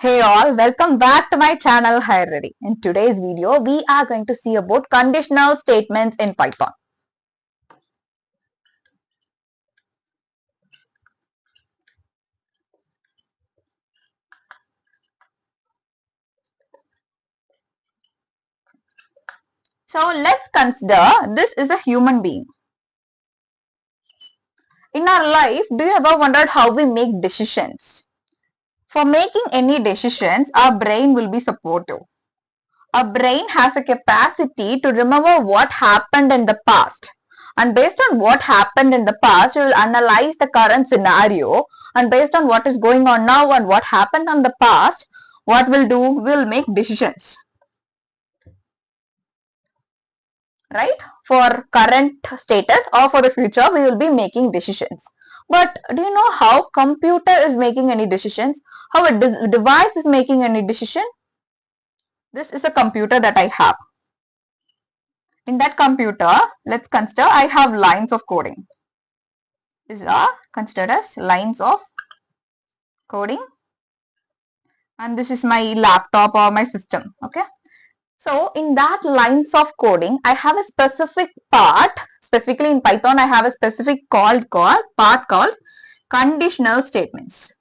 Hey all, welcome back to my channel Higher Ready. In today's video, we are going to see about conditional statements in Python. So let's consider this is a human being. In our life, do you ever wondered how we make decisions? For making any decisions, our brain will be supportive. Our brain has a capacity to remember what happened in the past. And based on what happened in the past, we will analyze the current scenario. And based on what is going on now and what happened in the past, what we'll do, we'll make decisions. Right? For current status or for the future, we will be making decisions. But do you know how computer is making any decisions? How a device is making any decision? This is a computer that I have. In that computer, let's consider I have lines of coding. These are considered as lines of coding. And this is my laptop or my system. Okay. So in that lines of coding, I have a specific part. Specifically in Python, I have a specific part called conditional statements.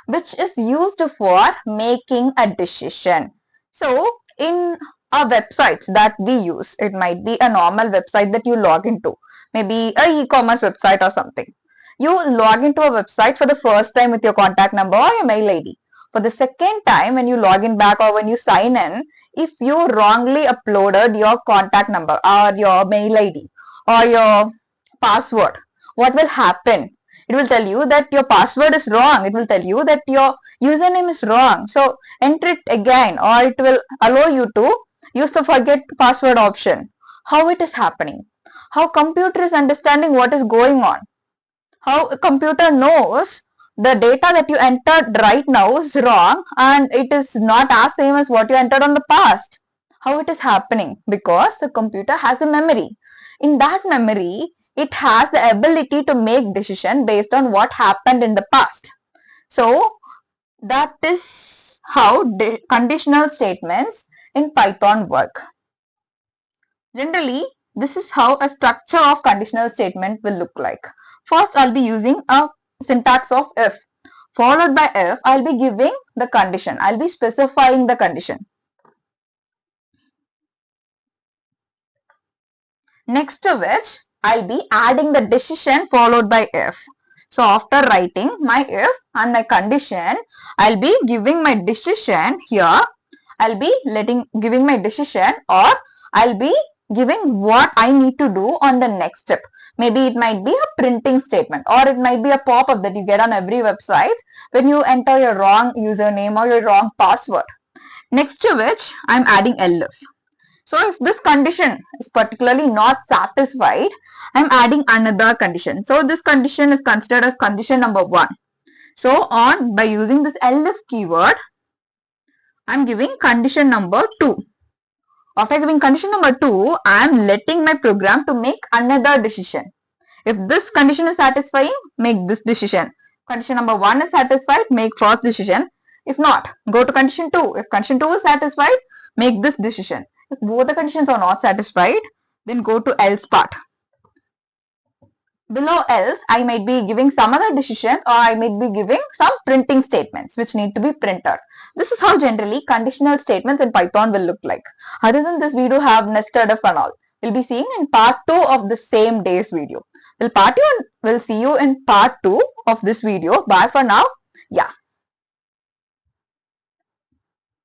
Which is used for making a decision. So in our websites that we use, it might be a normal website that you log into, maybe a e-commerce website or something. You log into a website for the first time with your contact number or your mail ID. For the second time, when you log in back or when you sign in, if you wrongly uploaded your contact number or your mail ID or your password, what will happen? It will tell you that your password is wrong. It will tell you that your username is wrong. So enter it again, or it will allow you to use the forget password option. How it is happening? How computer is understanding what is going on? How a computer knows the data that you entered right now is wrong and it is not as same as what you entered on the past. How it is happening? Because the computer has a memory. In that memory, it has the ability to make decision based on what happened in the past. So that is how conditional statements in Python work. Generally, this is how a structure of conditional statement will look like. First, I'll be using a syntax of if. Followed by if, I'll be giving the condition. I'll be specifying the condition. Next to which, I'll be adding the decision followed by if. So after writing my if and my condition, I'll be giving my decision here. I'll be giving my decision, or I'll be giving what I need to do on the next step. Maybe it might be a printing statement, or it might be a pop-up that you get on every website when you enter your wrong username or your wrong password. Next to which, I'm adding elif. So if this condition is particularly not satisfied, I'm adding another condition. So this condition is considered as condition number 1. So by using this elif keyword, I'm giving condition number 2. After giving condition number 2, I am letting my program to make another decision. If this condition is satisfying, make this decision. Condition number 1 is satisfied, make first decision. If not, go to condition 2. If condition 2 is satisfied, make this decision. If both the conditions are not satisfied, then go to else part. Below else, I might be giving some other decisions, or I might be giving some printing statements which need to be printed. This is how generally conditional statements in Python will look like. Other than this, we do have nested if and all. We'll be seeing in part 2 of the same day's video. We'll see you in part 2 of this video. Bye for now.